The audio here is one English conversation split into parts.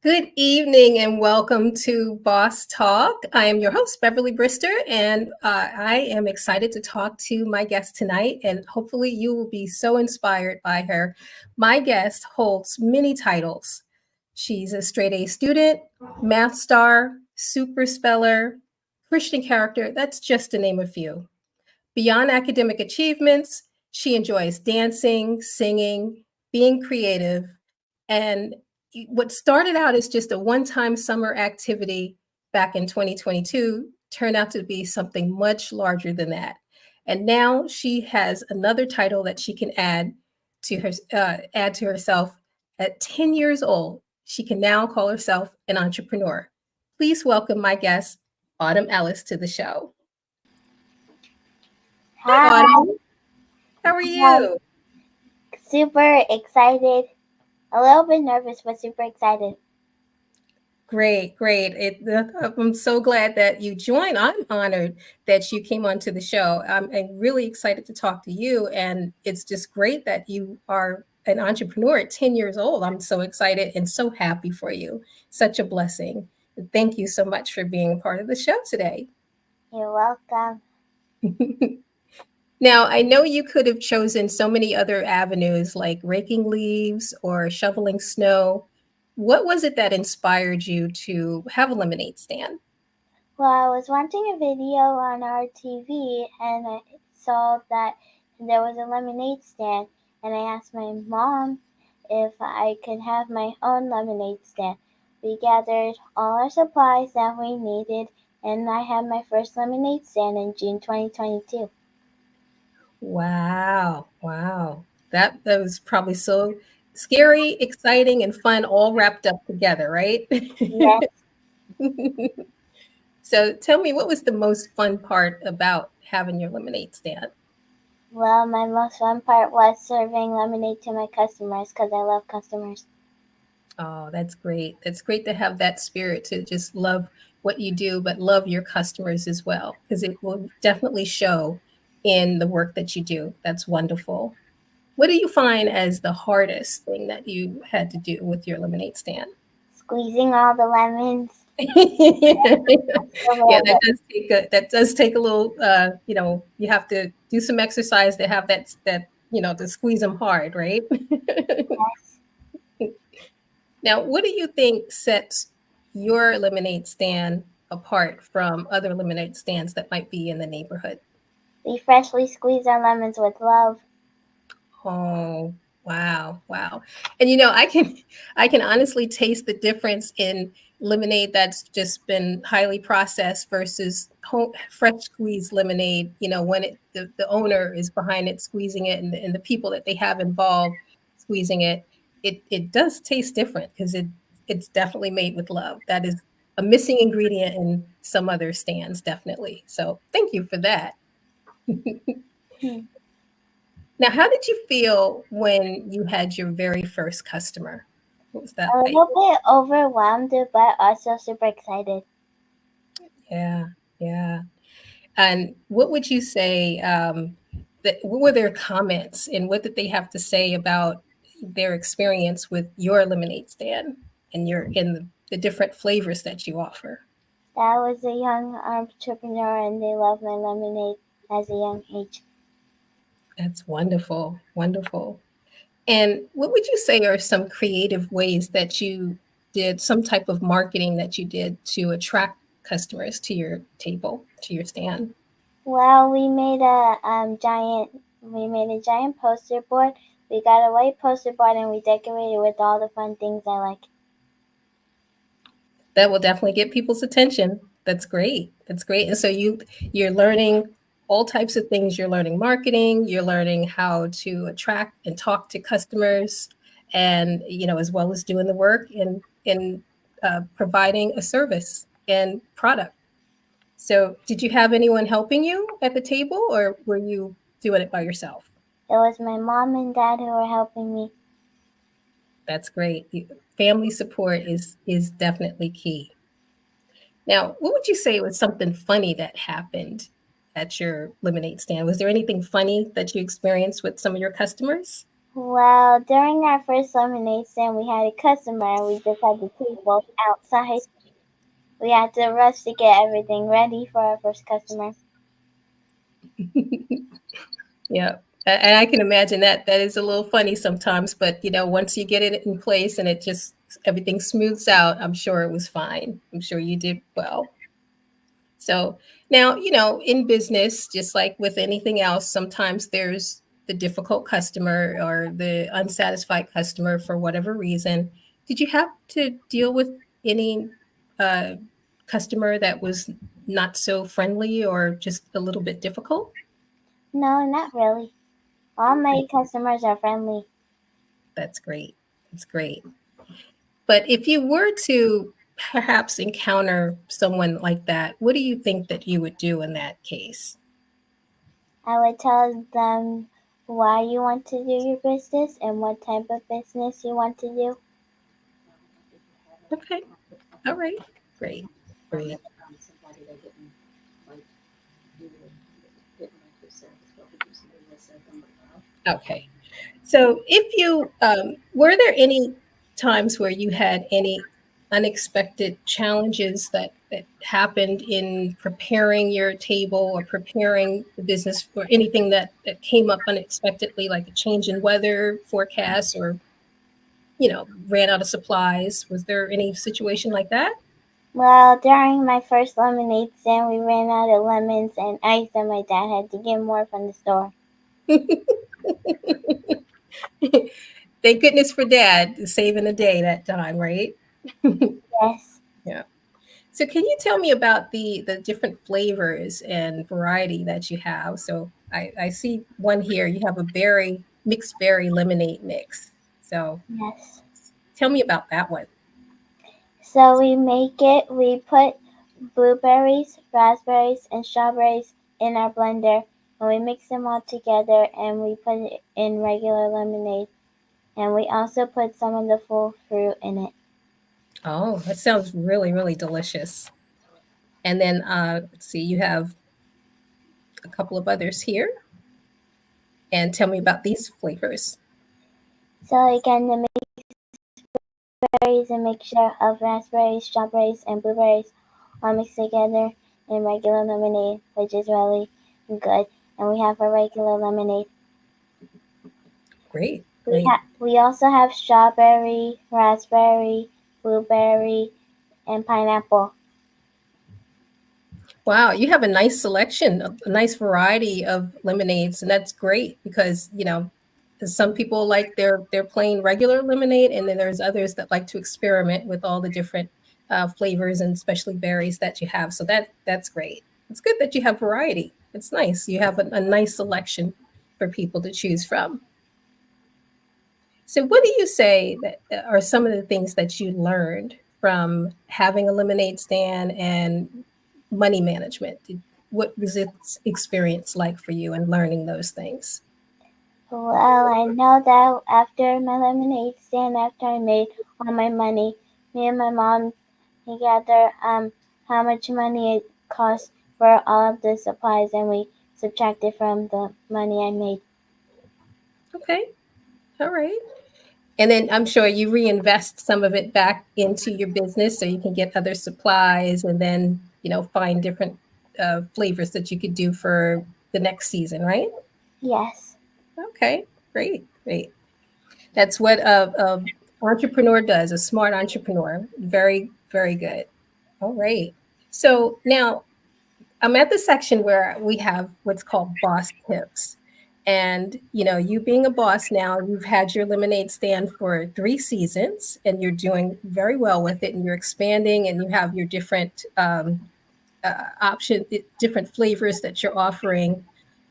Good evening and welcome to Boss Talk. I am your host, Beverly Brister, and I am excited to talk to my guest tonight, and hopefully you will be so inspired by her. My guest holds many titles. She's a straight A student, math star, super speller, Christian character. That's just to name a few. Beyond academic achievements, she enjoys dancing, singing, being creative, and what started out as just a one time summer activity back in 2022 turned out to be something much larger than that. And now she has another title that she can add to herself. At 10 years old, she can now call herself an entrepreneur. Please welcome my guest, Autumn Ellis, to the show. Hi, Hi, Autumn. How are I'm you? super excited. A little bit nervous, but super excited. Great, great. I'm so glad that you joined. I'm honored that you came onto the show. I'm really excited to talk to you. And it's just great that you are an entrepreneur at 10 years old. I'm so excited and so happy for you. Such a blessing. Thank you so much for being a part of the show today. You're welcome. Now, I know you could have chosen so many other avenues like raking leaves or shoveling snow. What was it that inspired you to have a lemonade stand? Well, I was watching a video on our TV and I saw that there was a lemonade stand, and I asked my mom if I could have my own lemonade stand. We gathered all our supplies that we needed, and I had my first lemonade stand in June 2022. Wow, wow. That was probably so scary, exciting, and fun all wrapped up together, right? Yes. So tell me, what was the most fun part about having your lemonade stand? Well, my most fun part was serving lemonade to my customers because I love customers. Oh, that's great. That's great to have that spirit to just love what you do, but love your customers as well, because it will definitely show in the work that you do. That's wonderful. What do you find as the hardest thing that you had to do with your lemonade stand? Squeezing all the lemons. Yeah, Over that does take a little you have to do some exercise to have that to squeeze them hard, right? Now, what do you think sets your lemonade stand apart from other lemonade stands that might be in the neighborhood? We freshly squeeze our lemons with love. Oh, wow, wow. And I can honestly taste the difference in lemonade that's just been highly processed versus fresh squeezed lemonade, when the owner is behind it squeezing it, and the people that they have involved squeezing it, it does taste different because it's definitely made with love. That is a missing ingredient in some other stands, definitely. So thank you for that. Hmm. Now, how did you feel when you had your very first customer? What was that A like? little bit overwhelmed, but also super excited. Yeah, yeah. And what would you say, what were their comments and what did they have to say about their experience with your lemonade stand and the different flavors that you offer? I was a young entrepreneur and they loved my lemonade as a young age. That's wonderful, wonderful. And what would you say are some creative ways that you did, some type of marketing that you did to attract customers to your table, to your stand? Well, we made a giant poster board. We got a white poster board and we decorated with all the fun things I like. That will definitely get people's attention. That's great. That's great. And so you're learning all types of things. You're learning marketing, you're learning how to attract and talk to customers, and as well as doing the work in providing a service and product. So, did you have anyone helping you at the table, or were you doing it by yourself? It was my mom and dad who were helping me. That's great. Family support is definitely key. Now, what would you say was something funny that happened at your lemonade stand? Was there anything funny that you experienced with some of your customers? Well, during our first lemonade stand, we had a customer and we just had the tables outside. We had to rush to get everything ready for our first customer. Yeah. And I can imagine that that is a little funny sometimes, but once you get it in place and it just everything smooths out, I'm sure it was fine. I'm sure you did well. So now, in business, just like with anything else, sometimes there's the difficult customer or the unsatisfied customer for whatever reason. Did you have to deal with any uh, customer that was not so friendly or just a little bit difficult? No, not really. All my customers are friendly. That's great. That's great. But if you were to perhaps encounter someone like that, what do you think that you would do in that case? I would tell them why you want to do your business and what type of business you want to do. Okay. All right. Great. Great. Okay. So, if you were there any times where you had any unexpected challenges that happened in preparing your table or preparing the business or anything that came up unexpectedly, like a change in weather forecast or ran out of supplies? Was there any situation like that? Well, during my first lemonade stand, we ran out of lemons and ice, and my dad had to get more from the store. Thank goodness for dad saving the day that time, right? Yes, Yeah. So can you tell me about the different flavors and variety that you have? So I see one here. You have a berry mixed berry lemonade mix. So yes. tell me about that one. So we put blueberries, raspberries, and strawberries in our blender, and we mix them all together and we put it in regular lemonade. And we also put some of the full fruit in it. Oh, that sounds really, really delicious. And then let's see, you have a couple of others here. And tell me about these flavors. So again, the berry is a mixture of raspberries, strawberries, and blueberries all mixed together in regular lemonade, which is really good. And we have a regular lemonade. Great, great. We also have strawberry, raspberry, blueberry, and pineapple. Wow, you have a nice selection, a nice variety of lemonades, and that's great because some people like their plain regular lemonade, and then there's others that like to experiment with all the different flavors and especially berries that you have. So that's great. It's good that you have variety. It's nice. You have a nice selection for people to choose from. So, what do you say that are some of the things that you learned from having a lemonade stand and money management? What was its experience like for you in learning those things? Well, I know that after my lemonade stand, after I made all my money, me and my mom together how much money it cost for all of the supplies, and we subtracted from the money I made. Okay, all right. And then I'm sure you reinvest some of it back into your business so you can get other supplies and then, find different flavors that you could do for the next season, right? Yes, Okay, great, great. That's what a entrepreneur does, a smart entrepreneur. Very, very good. All right. So now I'm at the section where we have what's called boss tips. And you being a boss now, you've had your lemonade stand for 3 seasons and you're doing very well with it and you're expanding and you have your different different flavors that you're offering.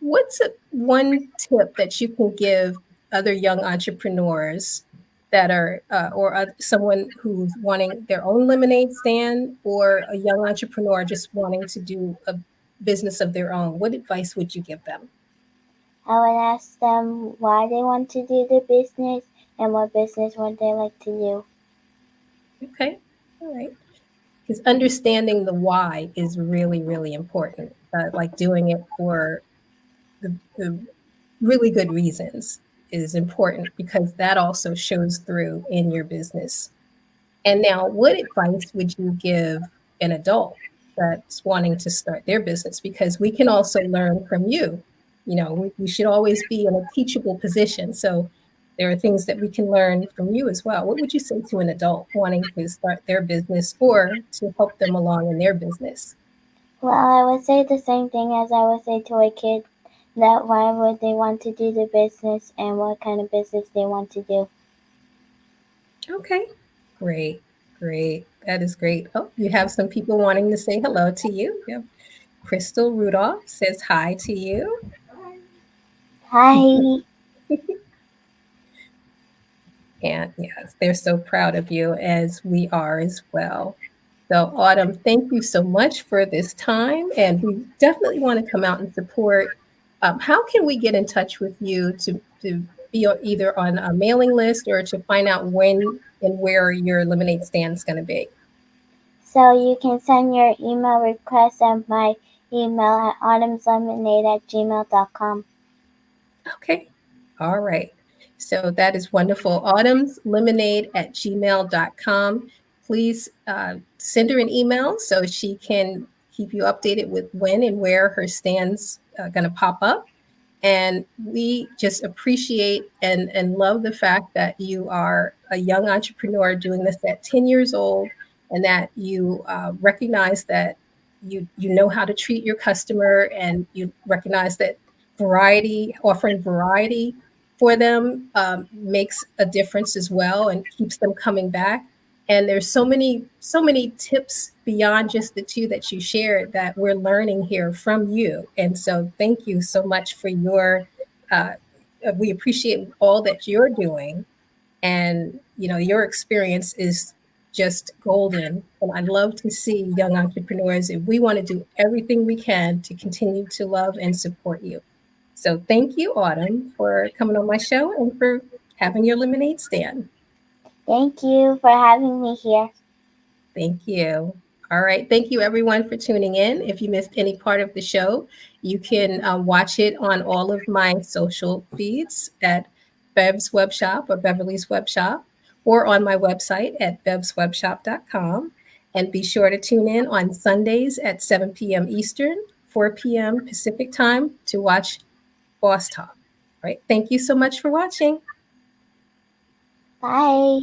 What's one tip that you can give other young entrepreneurs that are, or someone who's wanting their own lemonade stand, or a young entrepreneur just wanting to do a business of their own? What advice would you give them? I would ask them why they want to do the business and what business would they like to do. Okay, all right. Because understanding the why is really, really important. Like doing it for the really good reasons is important because that also shows through in your business. And now, what advice would you give an adult that's wanting to start their business? Because we can also learn from you. You know, we should always be in a teachable position. So there are things that we can learn from you as well. What would you say to an adult wanting to start their business or to help them along in their business? Well, I would say the same thing as I would say to a kid, that why would they want to do the business and what kind of business they want to do. Okay, great, great. That is great. Oh, you have some people wanting to say hello to you. Yep. Crystal Rudolph says hi to you. Hi. And yes, they're so proud of you, as we are as well. So, Autumn, thank you so much for this time. And we definitely want to come out and support. How can we get in touch with you to be either on a mailing list or to find out when and where your lemonade stand is going to be? So you can send your email request at my email at autumnslemonade@gmail.com. Okay. All right. So that is wonderful. Autumnslemonade@gmail.com. Please send her an email so she can keep you updated with when and where her stand's going to pop up. And we just appreciate and love the fact that you are a young entrepreneur doing this at 10 years old, and that you recognize that you know how to treat your customer, and you recognize that offering variety for them makes a difference as well and keeps them coming back. And there's so many tips beyond just the two that you shared that we're learning here from you. And so thank you so much for your uh, we appreciate all that you're doing. And your experience is just golden. And I love to see young entrepreneurs, if we want to do everything we can to continue to love and support you. So thank you, Autumn, for coming on my show and for having your lemonade stand. Thank you for having me here. Thank you. All right. Thank you, everyone, for tuning in. If you missed any part of the show, you can watch it on all of my social feeds at Bev's Web Shop or Beverly's Web Shop, or on my website at bevswebshop.com. And be sure to tune in on Sundays at 7 p.m. Eastern, 4 p.m. Pacific time to watch Boss Talk. All right. Thank you so much for watching. Bye.